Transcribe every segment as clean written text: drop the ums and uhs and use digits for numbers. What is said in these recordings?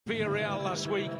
Villarreal last week.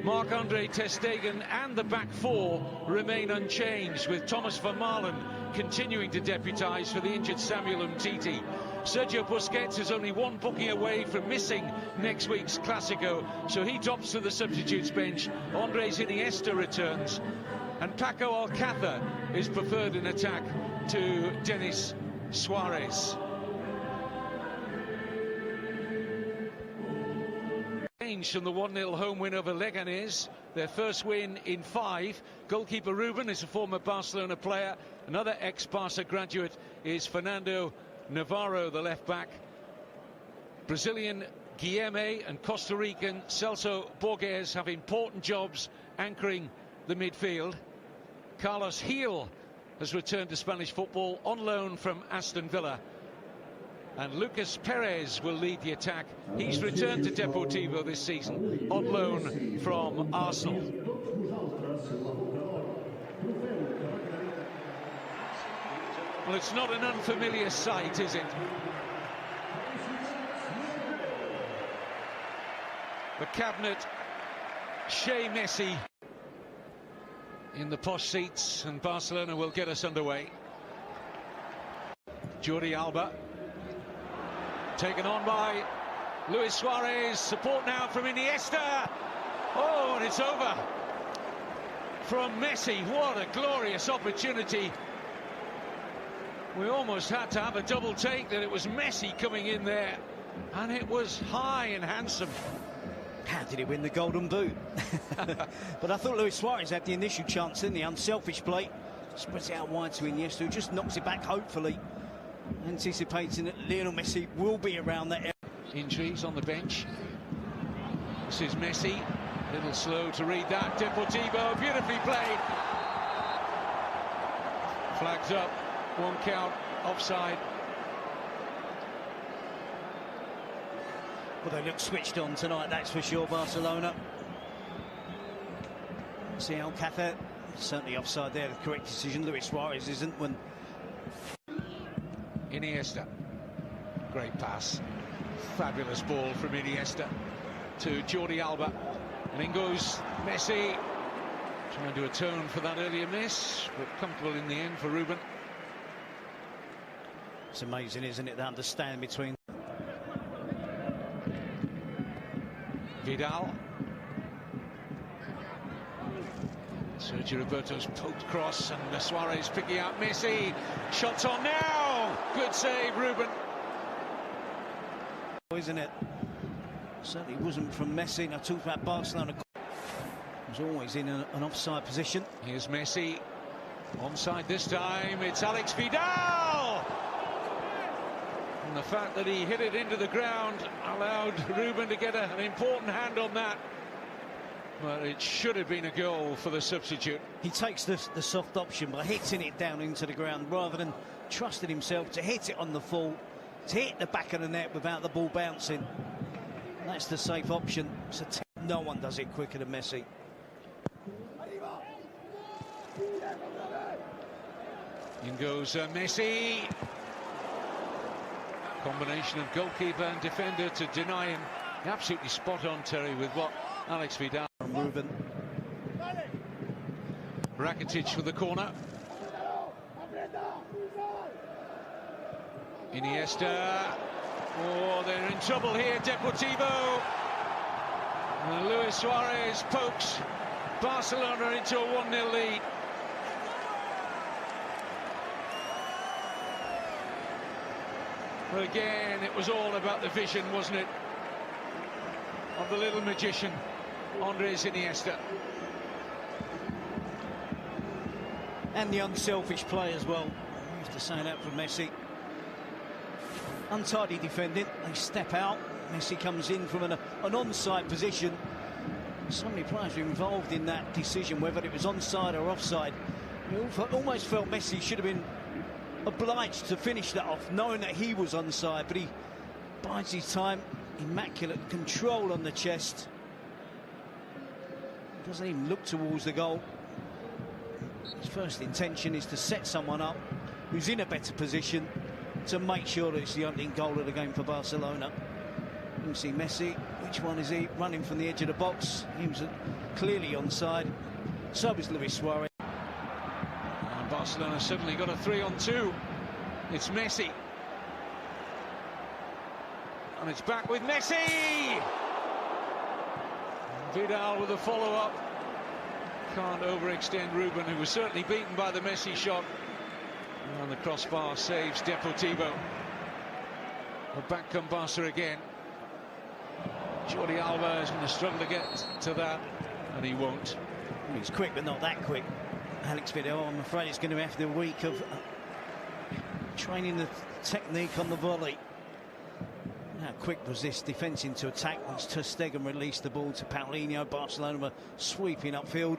Marc-Andre ter Stegen and the back four remain unchanged, with Thomas Vermaelen continuing to deputise for the injured Samuel Umtiti. Sergio Busquets is only one booking away from missing next week's Clásico, so he drops to the substitutes bench. Andres Iniesta returns, and Paco Alcácer is preferred in attack to Denis Suarez. From the 1-0 home win over Leganés, their first win in 5. Goalkeeper Ruben is a former Barcelona player. Another ex-Barca graduate is Fernando Navarro, the left-back. Brazilian Guilherme and Costa Rican Celso Borges have important jobs anchoring the midfield. Carlos Gil has returned to Spanish football on loan from Aston Villa. And Lucas Perez will lead the attack. He's returned to Deportivo this season on loan from Arsenal. Well, it's not an unfamiliar sight, is it? The cabinet, Shea Messi in the posh seats, and Barcelona will get us underway. Jordi Alba. Taken on by Luis Suarez. Support now from Iniesta. Oh, and it's over from Messi. What a glorious opportunity. We almost had to have a double take that it was Messi coming in there. And it was high and handsome. How did he win the Golden Boot? But I thought Luis Suarez had the initial chance in the unselfish play. Spreads it out wide to Iniesta, who just knocks it back, hopefully. Anticipating that Lionel Messi will be around that area. Injuries on the bench. This is Messi. A little slow to read that. Deportivo, beautifully played. Flags up. 1 count. Offside. Well, they look switched on tonight, that's for sure, Barcelona. See Alcácer, certainly offside there, the correct decision. Luis Suarez isn't when... Iniesta, great pass, fabulous ball from Iniesta to Jordi Alba, and in goes Messi, trying to atone for that earlier miss, but comfortable in the end for Ruben. It's amazing, isn't it, the understanding between Vidal. Sergio Roberto's poked cross, and Suarez picking out Messi. Shots on now. Good save, Ruben. Isn't it? Certainly wasn't from Messi. Now, talk about Barcelona. Was always in an offside position. Here's Messi. Onside this time. It's Alex Vidal. And the fact that he hit it into the ground allowed Ruben to get an important hand on that. But it should have been a goal for the substitute. He takes the soft option by hitting it down into the ground rather than trusting himself to hit it on the full, to hit the back of the net without the ball bouncing. That's the safe option. So no one does it quicker than Messi. In goes Messi. Combination of goalkeeper and defender to deny him. Absolutely spot on, Terry, with what Alex Vidal. Ruben. Rakitic for the corner. Iniesta. Oh, they're in trouble here, Deportivo. And Luis Suarez pokes Barcelona into a 1-0 lead. But again, it was all about the vision, wasn't it, of the little magician, Andres Iniesta. And the unselfish play as well. I used to say that from Messi. Untidy defending, they step out. Messi comes in from an onside position. So many players were involved in that decision, whether it was onside or offside. You almost felt Messi should have been obliged to finish that off, knowing that he was onside, but he bides his time. Immaculate control on the chest. Doesn't even look towards the goal. His first intention is to set someone up who's in a better position to make sure that it's the opening goal of the game for Barcelona. You can see Messi Which one is he? Running from the edge of the box. He was clearly onside. So was Luis Suarez. And Barcelona suddenly got a 3-on-2. It's Messi. And it's back with Messi! Vidal with a follow-up. Can't overextend Ruben, who was certainly beaten by the Messi shot. And the crossbar saves Deportivo. But back come Barca again. Jordi Alba is going to struggle to get to that, and he won't. He's quick, but not that quick. Alex Vidal, I'm afraid it's going to have the week of training the technique on the volley. How quick was this defence into attack once Ter Stegen released the ball to Paulinho. Barcelona were sweeping upfield.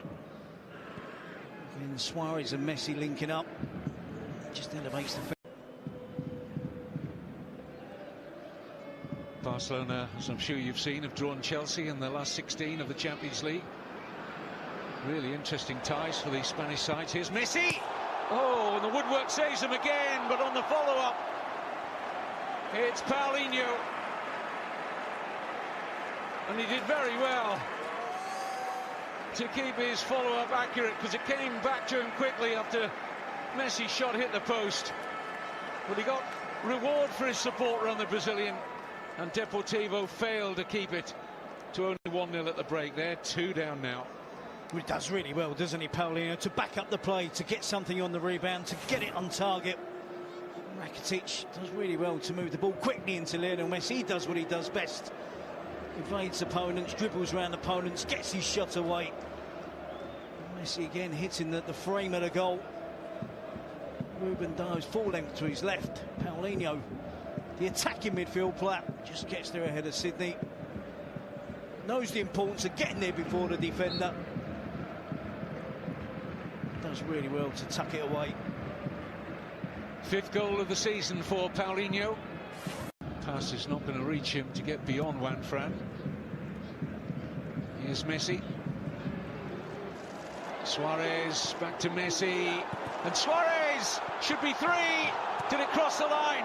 And Suarez and Messi linking up. Just elevates the field. Barcelona, as I'm sure you've seen, have drawn Chelsea in the last 16 of the Champions League. Really interesting ties for the Spanish sides. Here's Messi! Oh, and the woodwork saves him again, but on the follow-up, it's Paulinho. And he did very well to keep his follow-up accurate, because it came back to him quickly after Messi's shot hit the post. But he got reward for his support around the Brazilian, and Deportivo failed to keep it to only 1-0 at the break. They're 2 down now. He does really well, doesn't he, Paulinho, to back up the play, to get something on the rebound, to get it on target. Rakitic does really well to move the ball quickly into Lionel Messi. He does what he does best. Evades opponents, dribbles around opponents, gets his shot away. Messi again hitting the frame of the goal. Ruben dives full length to his left. Paulinho, the attacking midfield player, just gets there ahead of Sydney. Knows the importance of getting there before the defender. Does really well to tuck it away. 5th goal of the season for Paulinho. Pass is not going to reach him to get beyond Juan Fran. Here's Messi. Suarez back to Messi. And Suarez should be 3. Did it cross the line?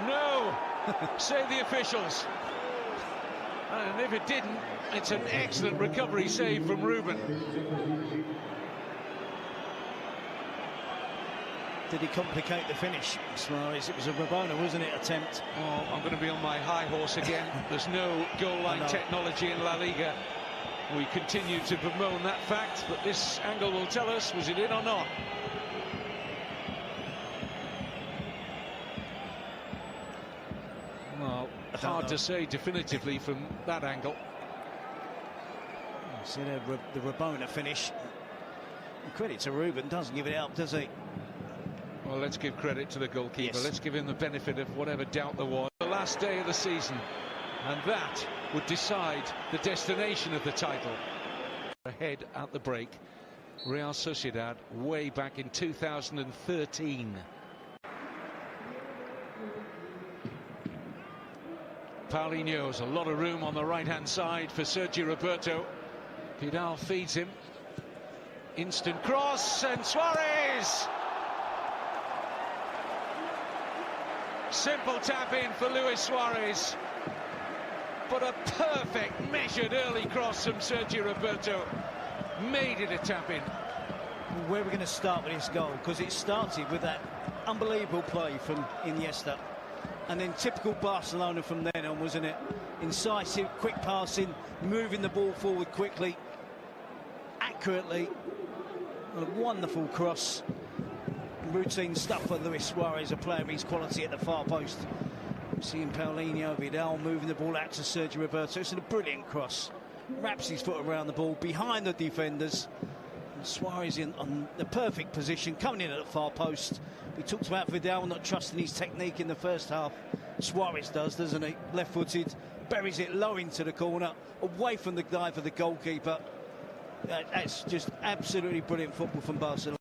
No. Save the officials. And if it didn't, it's an excellent recovery save from Ruben. Did he complicate the finish, Suarez? It was a Rabona, wasn't it, attempt? Oh, I'm going to be on my high horse again. There's no goal line technology in La Liga. We continue to bemoan that fact, but this angle will tell us, was it in or not? Well, hard to say definitively from that angle. See the Rabona finish. Credit to Ruben, doesn't give it up, does he? Well, let's give credit to the goalkeeper. Yes. Let's give him the benefit of whatever doubt there was. The last day of the season, and that would decide the destination of the title. Ahead at the break, Real Sociedad way back in 2013. Paulinho has a lot of room on the right-hand side for Sergio Roberto. Vidal feeds him. Instant cross, and Suarez! Simple tap in for Luis Suarez, but a perfect measured early cross from Sergio Roberto made it a tap in. Where are we going to start with this goal? Because it started with that unbelievable play from Iniesta, and then typical Barcelona from then on, wasn't it? Incisive, quick passing, moving the ball forward quickly, accurately. A wonderful cross. Routine stuff for Luis Suarez, a player of his quality at the far post. Seeing Paulinho, Vidal moving the ball out to Sergio Roberto. It's a brilliant cross. Wraps his foot around the ball, behind the defenders. And Suarez in on the perfect position, coming in at the far post. We talked about Vidal not trusting his technique in the first half. Suarez does, doesn't he? Left-footed, buries it low into the corner, away from the dive of the goalkeeper. That's just absolutely brilliant football from Barcelona.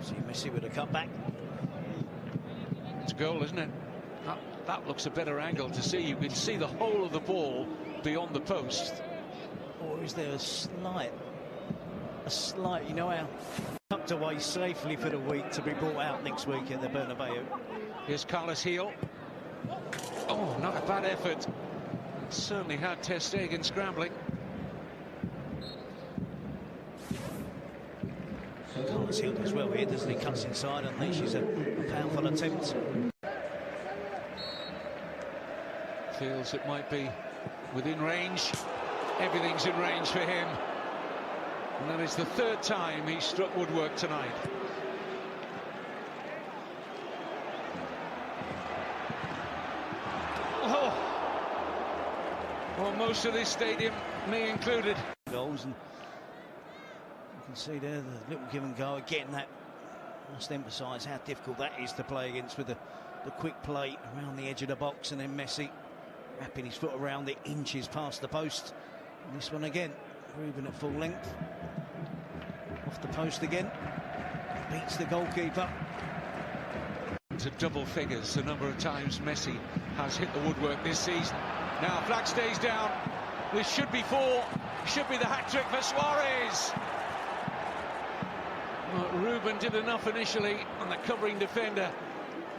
See Messi with a cutback. It's a goal, isn't it? That looks a better angle to see. You can see the whole of the ball beyond the post. Or is there a slight, you know how, tucked away safely for the week to be brought out next week at the Bernabeu. Here's Carlos Heel. Oh, not a bad effort. Certainly had Ter Stegen scrambling. Carlos Hill does well here, doesn't he? Cuts inside, unleashes a powerful attempt. Feels it might be within range. Everything's in range for him. And that is the third time he struck woodwork tonight. Oh! Well, most of this stadium, me included. Goals, and you can see there the little give and go again. That must emphasise how difficult that is to play against, with the quick play around the edge of the box, and then Messi wrapping his foot around it inches past the post. And this one again, Ruben at full length, off the post again, beats the goalkeeper. To double figures the number of times Messi has hit the woodwork this season. Now flag stays down. This should be four. Should be the hat-trick for Suarez. Well, Ruben did enough initially on the covering defender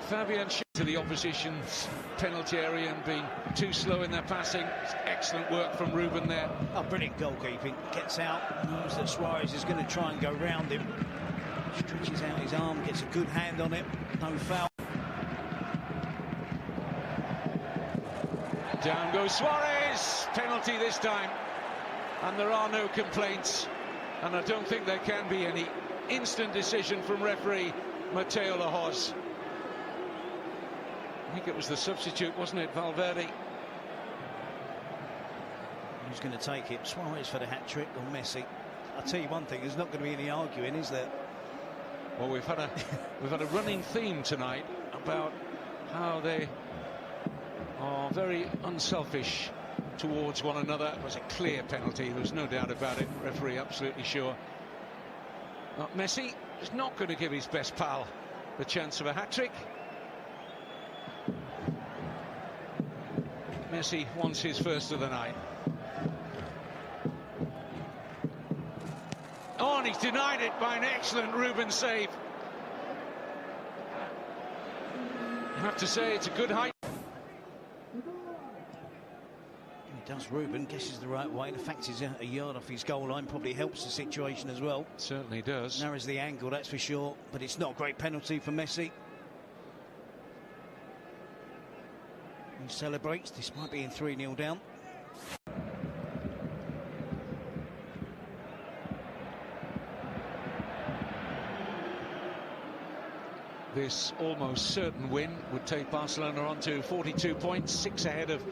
Fabian to the opposition's penalty area and being too slow in their passing. Excellent work from Ruben there. Oh, brilliant goalkeeping. Gets out, knows that Suarez is going to try and go round him. Stretches out his arm, gets a good hand on it. No foul. Down goes Suarez. Penalty this time. And there are no complaints. And I don't think there can be any. Instant decision from referee Mateo Lahoz. I think it was the substitute, wasn't it, Valverde? Who's going to take it? Suarez for the hat-trick or Messi? I'll tell you one thing, there's not going to be any arguing, is there? Well, we've had a running theme tonight about how they are very unselfish towards one another. It was a clear penalty, there's no doubt about it. Referee absolutely sure. Messi is not going to give his best pal the chance of a hat-trick. Messi wants his first of the night. Oh, and he's denied it by an excellent Ruben save. I have to say, it's a good height. He does. Ruben guesses the right way. The fact he's a yard off his goal line probably helps the situation as well. Certainly does. Narrows the angle, that's for sure. But it's not a great penalty for Messi. He celebrates, despite being 3-0 down. This almost certain win would take Barcelona on to 42 points, 6 ahead of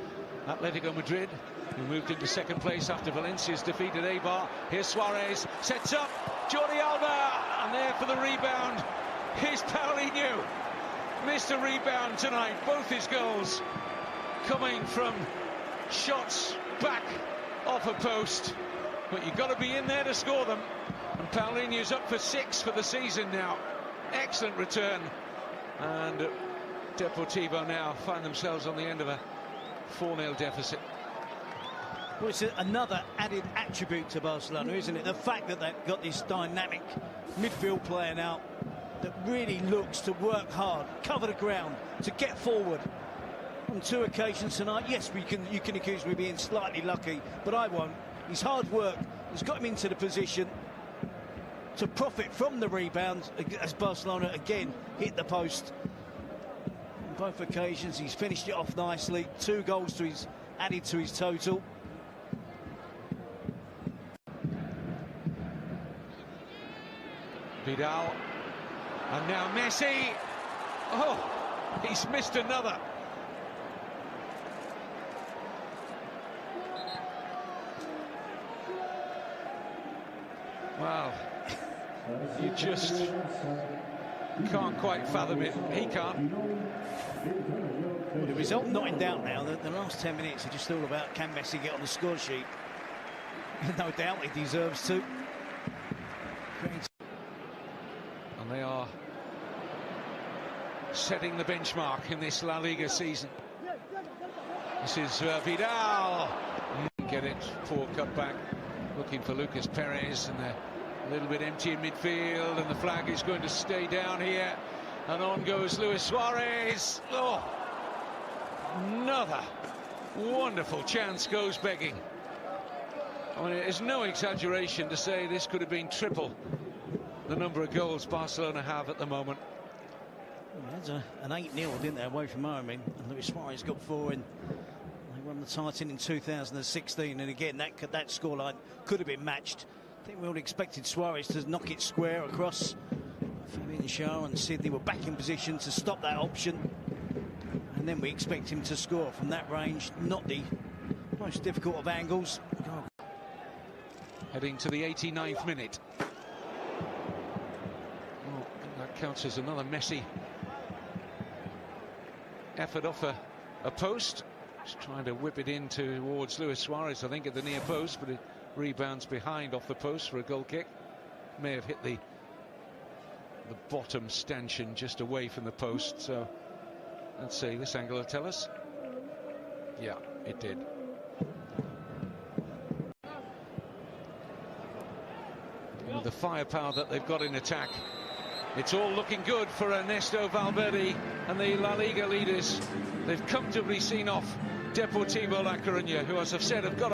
Atletico Madrid, who moved into second place after Valencia's defeat at Eibar. Here's Suarez, sets up, Jordi Alba, and there for the rebound. Here's Paulinho. Missed a rebound tonight, both his goals coming from shots back off a post, but you've got to be in there to score them. And Paulinho's up for 6 for the season now. Excellent return, and Deportivo now find themselves on the end of a 4-0 deficit. Well, it's another added attribute to Barcelona, isn't it? The fact that they've got this dynamic midfield player now that really looks to work hard, cover the ground, to get forward. On 2 occasions tonight, yes, you can accuse me of being slightly lucky, but I won't. His hard work has got him into the position to profit from the rebound as Barcelona again hit the post. On both occasions, he's finished it off nicely. 2 goals added to his total. Vidal, and now Messi. Oh, he's missed another. Wow. You just can't quite fathom it. He can't. Well, the result not in doubt now. The last 10 minutes are just all about, can Messi get on the score sheet? No doubt he deserves to. And they are setting the benchmark in this La Liga season. This is Vidal. Get it. Poor cutback. Looking for Lucas Perez, and they're a little bit empty in midfield, and the flag is going to stay down here, and on goes Luis Suarez. Oh, Another wonderful chance goes begging. I mean, it is no exaggeration to say this could have been triple the number of goals Barcelona have at the moment. They had an 8-0, didn't they, away from home, and Luis Suarez got 4 in. They won the title in 2016, and again, that scoreline could have been matched. I think we all expected Suarez to knock it square across. Fabian Schär and Sydney were back in position to stop that option, and then we expect him to score from that range, not the most difficult of angles. Heading to the 89th minute. Well, that counts as another messy effort off a post. Just trying to whip it in towards Luis Suarez, I think, at the near post, but it rebounds behind off the post for a goal kick. May have hit the bottom stanchion just away from the post, so let's see, this angle will tell us. Yeah, it did. With the firepower that they've got in attack, it's all looking good for Ernesto Valverde and the La Liga leaders. They've comfortably seen off Deportivo La Coruña, who, as I've said, have got